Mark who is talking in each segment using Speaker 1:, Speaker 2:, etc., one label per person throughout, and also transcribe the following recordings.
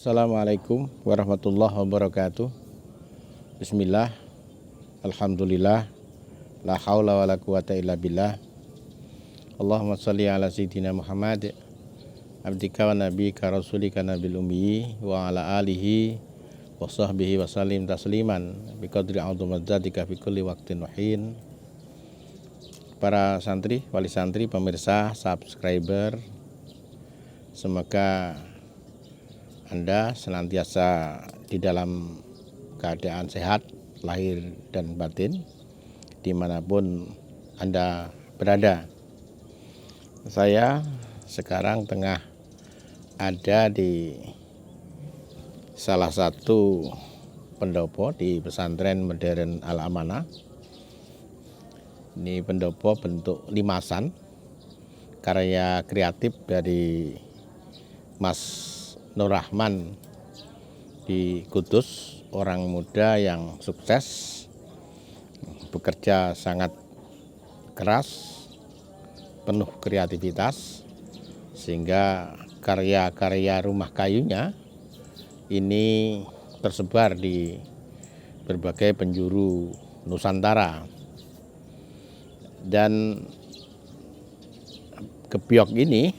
Speaker 1: Assalamualaikum warahmatullahi wabarakatuh. Bismillah, alhamdulillah, la haula wa la quwata illa billah. Allahumma salli ala sayyidina Muhammad abdika wa nabika rasulika nabil ummi wa ala alihi wa sahbihi wa salim tasliman biqadri a'udzumadzatika fi kulli waqtin wahin. Para santri, wali santri, pemirsa, subscriber, semoga Anda senantiasa di dalam keadaan sehat, lahir dan batin, dimanapun Anda berada. Saya sekarang tengah ada di salah satu pendopo di pesantren modern Al-Amanah. Ini pendopo bentuk limasan, karya kreatif dari Mas Nur Rahman di Kudus, orang muda yang sukses, bekerja sangat keras, penuh kreativitas, sehingga karya-karya rumah kayunya ini tersebar di berbagai penjuru Nusantara. Dan gebyok ini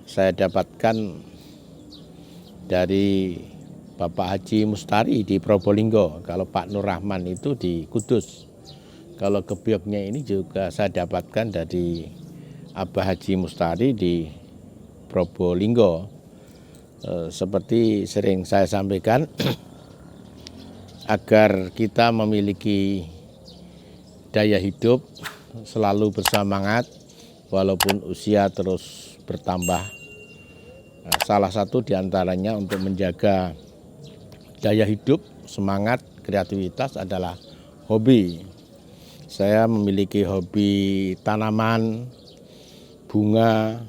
Speaker 1: saya dapatkan dari Bapak Haji Mustari di Probolinggo. Kalau Pak Nur Rahman itu di Kudus. Kalau gebyoknya ini juga saya dapatkan dari Abah Haji Mustari di Probolinggo. Seperti sering saya sampaikan, agar kita memiliki daya hidup selalu bersemangat walaupun usia terus bertambah. Salah satu diantaranya untuk menjaga daya hidup, semangat, kreativitas adalah hobi. Saya memiliki hobi tanaman, bunga,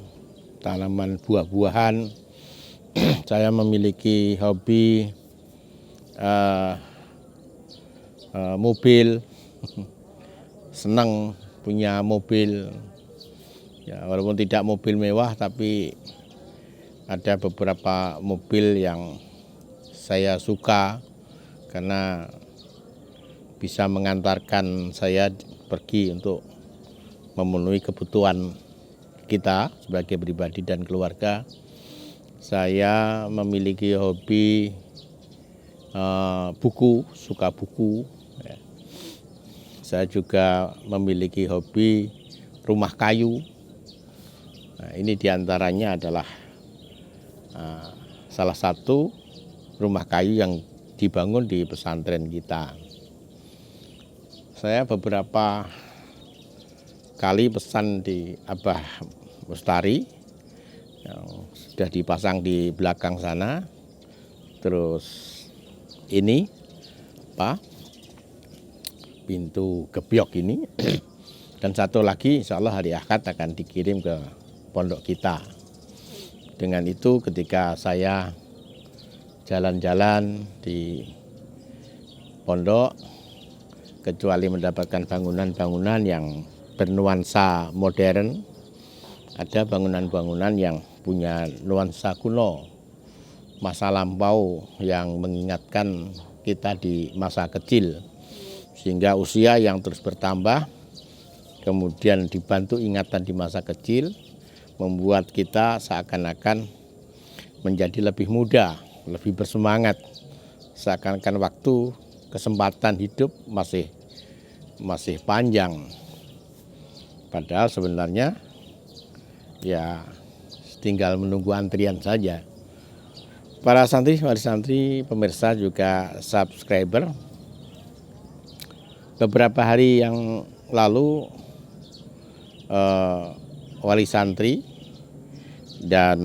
Speaker 1: tanaman buah-buahan. Saya memiliki hobi mobil, senang punya mobil. Ya, walaupun tidak mobil mewah, tapi ada beberapa mobil yang saya suka karena bisa mengantarkan saya pergi untuk memenuhi kebutuhan kita sebagai pribadi dan keluarga. Saya memiliki hobi buku, suka buku. Saya juga memiliki hobi rumah kayu. Nah, ini diantaranya adalah salah satu rumah kayu yang dibangun di pesantren kita. Saya beberapa kali pesan di Abah Mustari yang sudah dipasang di belakang sana. Terus ini pintu gebyok ini dan satu lagi insya Allah hari Ahad akan dikirim ke pondok kita. Dengan itu ketika saya jalan-jalan di pondok, kecuali mendapatkan bangunan-bangunan yang bernuansa modern, ada bangunan-bangunan yang punya nuansa kuno, masa lampau yang mengingatkan kita di masa kecil, sehingga usia yang terus bertambah, kemudian dibantu ingatan di masa kecil, membuat kita seakan-akan menjadi lebih muda, lebih bersemangat, seakan-akan waktu, kesempatan hidup masih panjang. Padahal sebenarnya ya tinggal menunggu antrian saja. Para santri, wali santri, pemirsa juga subscriber, beberapa hari yang lalu wali santri dan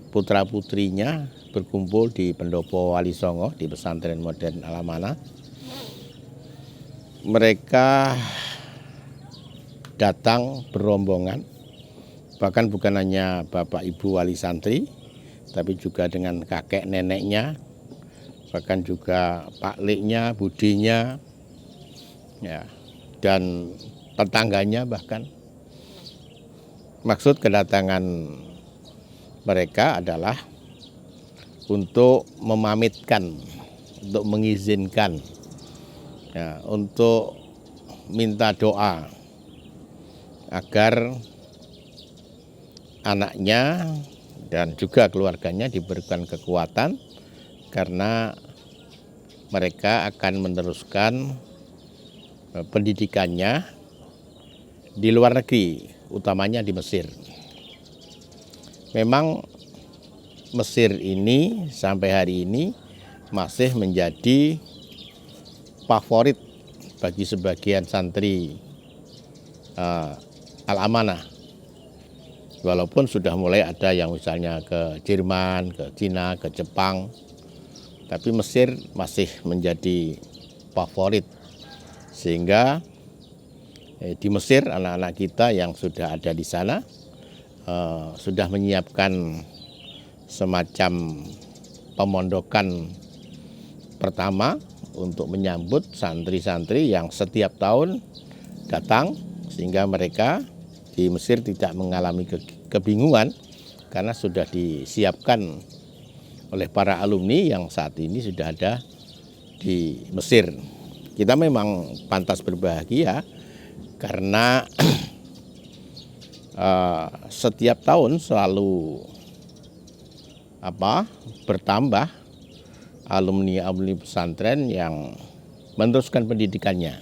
Speaker 1: putra-putrinya berkumpul di pendopo Wali Songo di pesantren modern Al-Amanah. Mereka datang berombongan, bahkan bukan hanya bapak ibu wali santri, tapi juga dengan kakek neneknya, bahkan juga pak leknya, budinya, ya, dan tetangganya bahkan. Maksud kedatangan mereka adalah untuk memamitkan, untuk mengizinkan, ya, untuk minta doa agar anaknya dan juga keluarganya diberikan kekuatan karena mereka akan meneruskan pendidikannya di luar negeri, utamanya di Mesir. Memang Mesir ini sampai hari ini masih menjadi favorit bagi sebagian santri Al-Amanah. Walaupun sudah mulai ada yang misalnya ke Jerman, ke Cina, ke Jepang, tapi Mesir masih menjadi favorit. Sehingga di Mesir anak-anak kita yang sudah ada di sana sudah menyiapkan semacam pemondokan pertama untuk menyambut santri-santri yang setiap tahun datang, sehingga mereka di Mesir tidak mengalami kebingungan karena sudah disiapkan oleh para alumni yang saat ini sudah ada di Mesir. Kita memang pantas berbahagia karena setiap tahun selalu bertambah alumni pesantren yang meneruskan pendidikannya,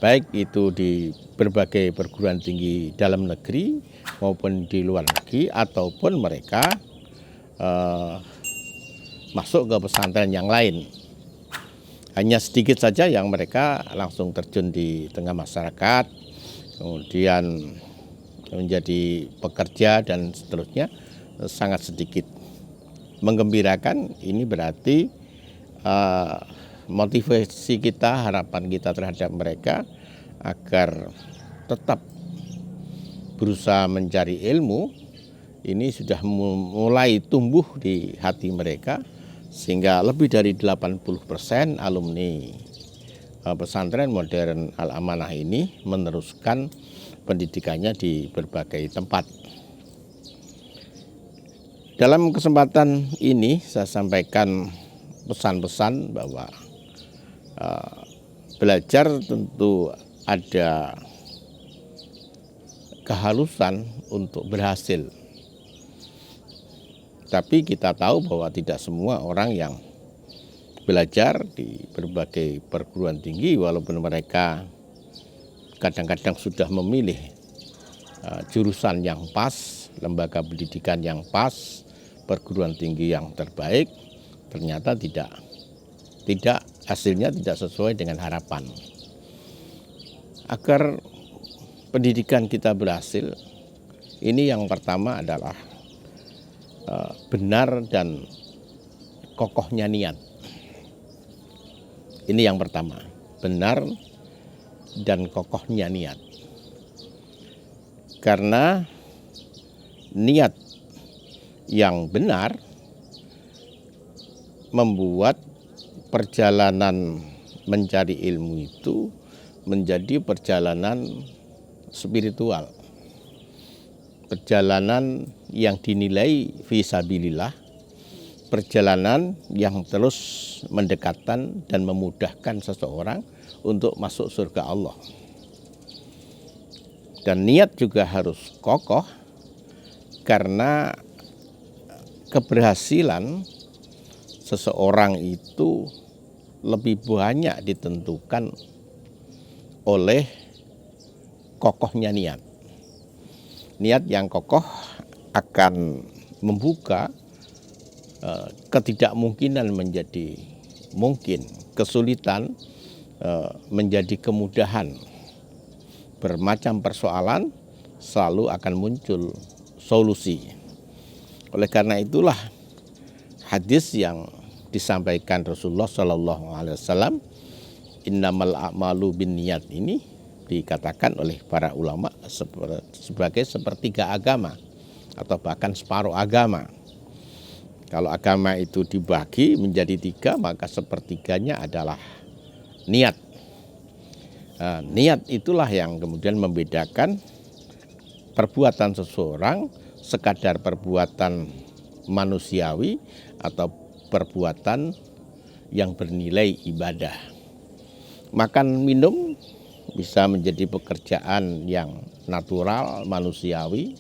Speaker 1: baik itu di berbagai perguruan tinggi dalam negeri maupun di luar negeri, ataupun mereka masuk ke pesantren yang lain. Hanya sedikit saja yang mereka langsung terjun di tengah masyarakat, kemudian menjadi pekerja dan seterusnya, sangat sedikit. Menggembirakan, ini berarti motivasi kita, harapan kita terhadap mereka agar tetap berusaha mencari ilmu ini sudah mulai tumbuh di hati mereka, sehingga lebih dari 80% alumni pesantren modern Al-Amanah ini meneruskan pendidikannya di berbagai tempat. Dalam kesempatan ini saya sampaikan pesan-pesan bahwa belajar tentu ada kehalusan untuk berhasil. Tapi kita tahu bahwa tidak semua orang yang belajar di berbagai perguruan tinggi, walaupun mereka kadang-kadang sudah memilih jurusan yang pas, lembaga pendidikan yang pas, perguruan tinggi yang terbaik, ternyata tidak hasilnya tidak sesuai dengan harapan. Agar pendidikan kita berhasil, ini yang pertama adalah benar dan kokohnya niat. Ini yang pertama, benar dan kokohnya niat. Karena niat yang benar membuat perjalanan mencari ilmu itu menjadi perjalanan spiritual, perjalanan yang dinilai fisabilillah, perjalanan yang terus mendekatkan dan memudahkan seseorang untuk masuk surga Allah. Dan niat juga harus kokoh, karena keberhasilan seseorang itu lebih banyak ditentukan oleh kokohnya niat. Niat yang kokoh akan membuka ketidakmungkinan menjadi mungkin, kesulitan menjadi kemudahan. Bermacam persoalan selalu akan muncul solusi. Oleh karena itulah hadis yang disampaikan Rasulullah SAW, innamal a'malu binniyat, ini dikatakan oleh para ulama sebagai sepertiga agama atau bahkan separuh agama. Kalau agama itu dibagi menjadi 3, maka sepertiganya adalah niat. Nah, niat itulah yang kemudian membedakan perbuatan seseorang sekadar perbuatan manusiawi atau perbuatan yang bernilai ibadah. Makan minum bisa menjadi pekerjaan yang natural, manusiawi,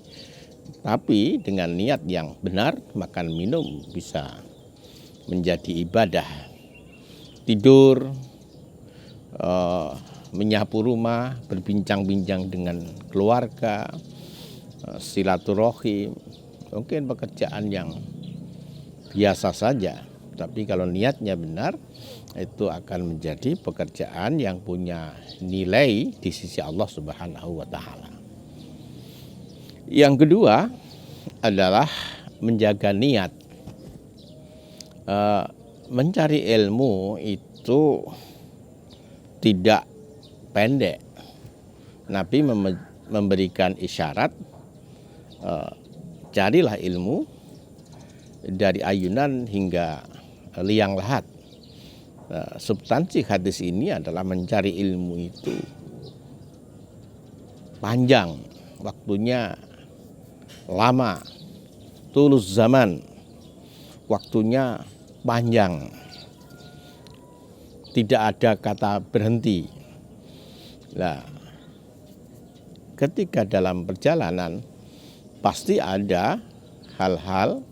Speaker 1: tapi dengan niat yang benar, makan minum bisa menjadi ibadah. Tidur, menyapu rumah, berbincang-bincang dengan keluarga, silaturahim, mungkin pekerjaan yang biasa saja. Tapi kalau niatnya benar, itu akan menjadi pekerjaan yang punya nilai di sisi Allah Subhanahu wa Ta'ala. Yang kedua adalah menjaga niat. Mencari ilmu itu tidak pendek. Nabi memberikan isyarat, carilah ilmu dari ayunan hingga liang lahat. Substansi hadis ini adalah mencari ilmu itu panjang, waktunya lama, tulus zaman, waktunya panjang, tidak ada kata berhenti. Nah, ketika dalam perjalanan pasti ada hal-hal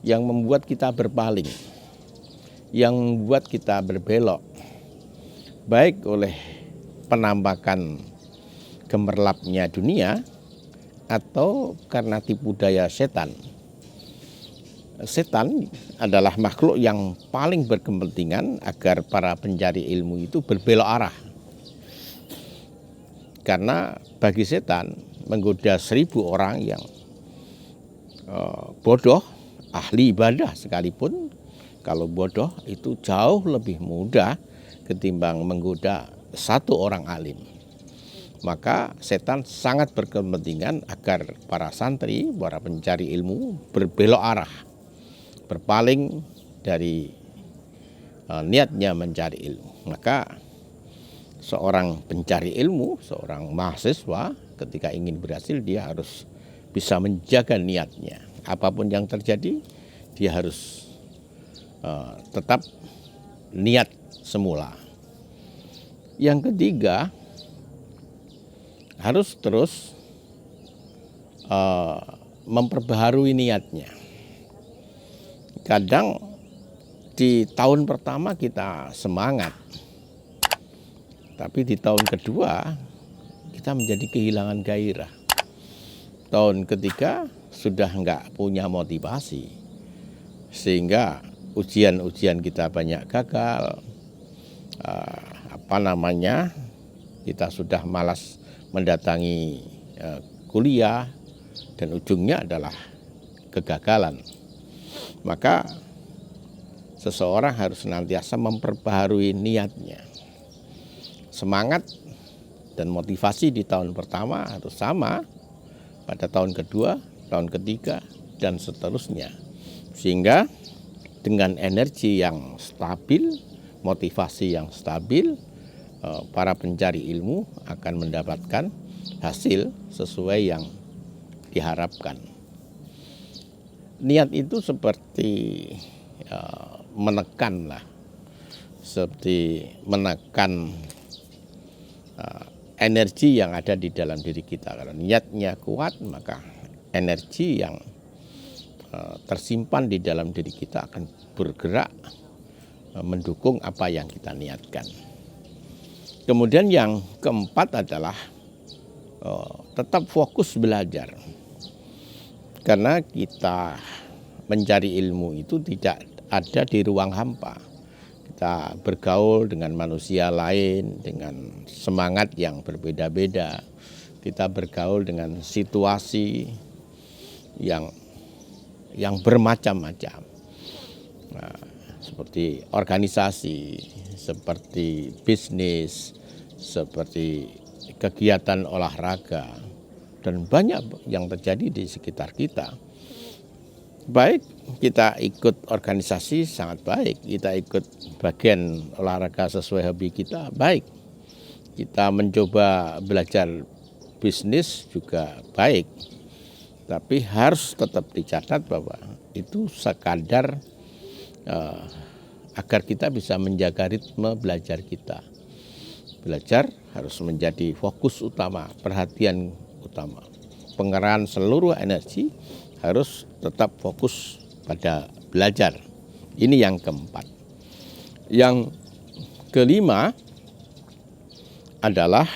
Speaker 1: yang membuat kita berpaling, yang membuat kita berbelok, baik oleh penampakan gemerlapnya dunia atau karena tipu daya setan. Setan adalah makhluk yang paling berkepentingan agar para pencari ilmu itu berbelok arah. Karena bagi setan menggoda 1000 orang yang bodoh, ahli ibadah sekalipun, kalau bodoh itu jauh lebih mudah ketimbang menggoda 1 orang alim. Maka setan sangat berkepentingan agar para santri, para pencari ilmu berbelok arah, berpaling dari niatnya mencari ilmu. Maka seorang pencari ilmu, seorang mahasiswa ketika ingin berhasil, dia harus bisa menjaga niatnya. Apapun yang terjadi, dia harus tetap niat semula. Yang ketiga, harus terus memperbaharui niatnya. Kadang di tahun pertama kita semangat, tapi di tahun kedua kita menjadi kehilangan gairah. Tahun ketiga sudah enggak punya motivasi, sehingga ujian-ujian kita banyak gagal, kita sudah malas mendatangi kuliah, dan ujungnya adalah kegagalan. Maka seseorang harus senantiasa memperbaharui niatnya. Semangat dan motivasi di tahun pertama harus sama pada tahun kedua, tahun ketiga, dan seterusnya. Sehingga dengan energi yang stabil, motivasi yang stabil, para pencari ilmu akan mendapatkan hasil sesuai yang diharapkan. Niat itu seperti menekan energi yang ada di dalam diri kita. Kalau niatnya kuat, maka energi yang tersimpan di dalam diri kita akan bergerak mendukung apa yang kita niatkan. Kemudian yang keempat adalah tetap fokus belajar. Karena kita mencari ilmu itu tidak ada di ruang hampa. Kita bergaul dengan manusia lain dengan semangat yang berbeda-beda. Kita bergaul dengan situasi yang bermacam-macam. Nah, seperti organisasi, seperti bisnis, seperti kegiatan olahraga, dan banyak yang terjadi di sekitar kita. Baik kita ikut organisasi sangat baik, kita ikut bagian olahraga sesuai hobi kita baik, kita mencoba belajar bisnis juga baik, tapi harus tetap dicatat bahwa itu sekadar agar kita bisa menjaga ritme belajar kita. Belajar harus menjadi fokus utama, perhatian utama. Pengerahan seluruh energi harus tetap fokus pada belajar. Ini yang keempat. Yang kelima adalah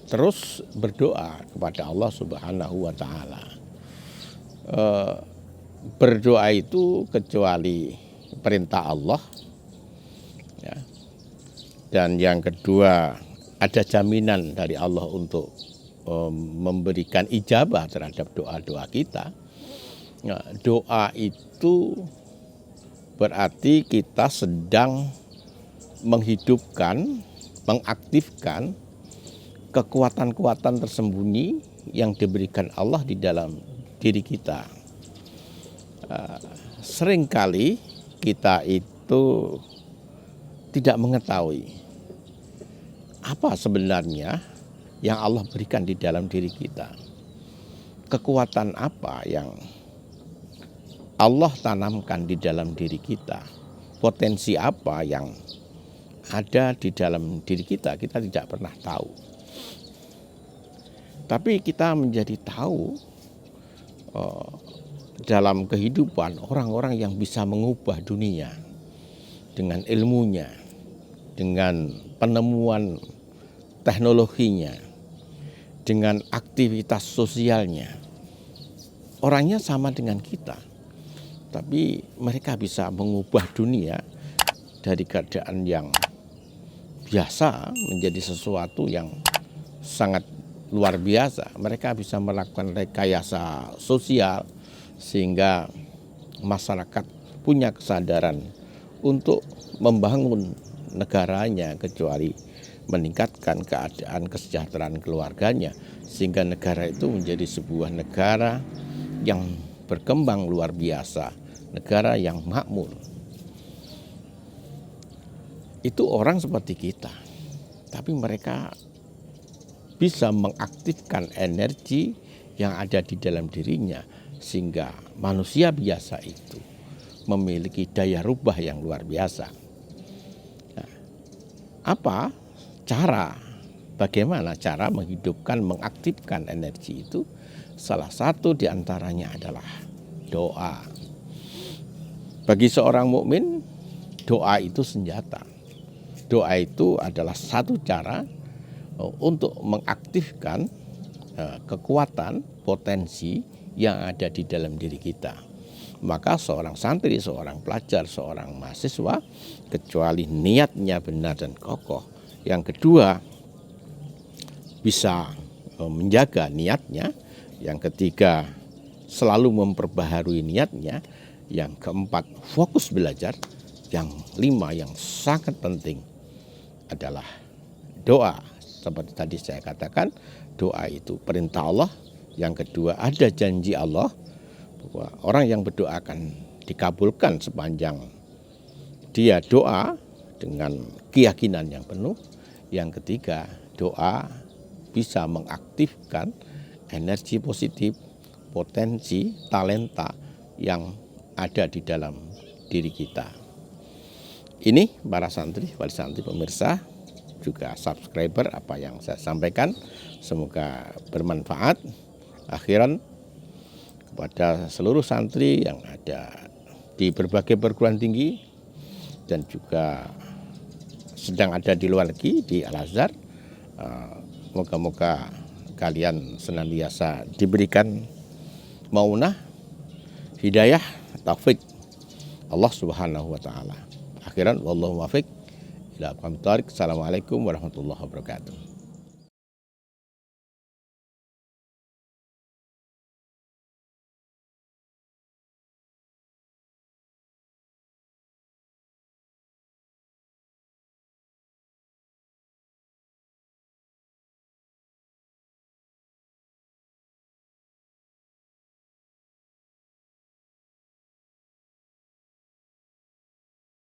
Speaker 1: terus berdoa kepada Allah Subhanahu wa Ta'ala. Berdoa itu kecuali perintah Allah, ya. Dan yang kedua, ada jaminan dari Allah untuk memberikan ijabah terhadap doa-doa kita. Nah, doa itu berarti kita sedang menghidupkan, mengaktifkan kekuatan-kekuatan tersembunyi yang diberikan Allah di dalam diri kita. Seringkali kita itu tidak mengetahui apa sebenarnya yang Allah berikan di dalam diri kita. Kekuatan apa yang Allah tanamkan di dalam diri kita. Potensi apa yang ada di dalam diri kita tidak pernah tahu. Tapi kita menjadi tahu dalam kehidupan orang-orang yang bisa mengubah dunia dengan ilmunya, dengan penemuan teknologinya, dengan aktivitas sosialnya. Orangnya sama dengan kita, tapi mereka bisa mengubah dunia dari keadaan yang biasa menjadi sesuatu yang sangat luar biasa. Mereka bisa melakukan rekayasa sosial sehingga masyarakat punya kesadaran untuk membangun negaranya, kecuali meningkatkan keadaan kesejahteraan keluarganya, sehingga negara itu menjadi sebuah negara yang berkembang luar biasa, negara yang makmur. Itu orang seperti kita, tapi mereka bisa mengaktifkan energi yang ada di dalam dirinya, sehingga manusia biasa itu memiliki daya rubah yang luar biasa. Nah, bagaimana cara menghidupkan, mengaktifkan energi itu? Salah satu di antaranya adalah doa. Bagi seorang mukmin, doa itu senjata. Doa itu adalah satu cara untuk mengaktifkan kekuatan, potensi yang ada di dalam diri kita. Maka seorang santri, seorang pelajar, seorang mahasiswa, kecuali niatnya benar dan kokoh. Yang kedua, bisa menjaga niatnya. Yang ketiga, selalu memperbaharui niatnya. Yang keempat, fokus belajar. Yang lima, yang sangat penting adalah doa. Seperti tadi saya katakan, doa itu perintah Allah. Yang kedua, ada janji Allah bahwa orang yang berdoa akan dikabulkan sepanjang dia doa dengan keyakinan yang penuh. Yang ketiga, doa bisa mengaktifkan energi positif, potensi, talenta yang ada di dalam diri kita. Ini para santri, wali santri, pemirsa, juga subscriber apa yang saya sampaikan. Semoga bermanfaat. Akhiran kepada seluruh santri yang ada di berbagai perguruan tinggi dan juga sedang ada di luar negeri di Al-Azhar. Moga-moga kalian senantiasa diberikan maunah, hidayah, taufik Allah Subhanahu wa Ta'ala. Akhiran wallahu muwaffiq ila aqwamit thoriq. Assalamualaikum warahmatullahi wabarakatuh.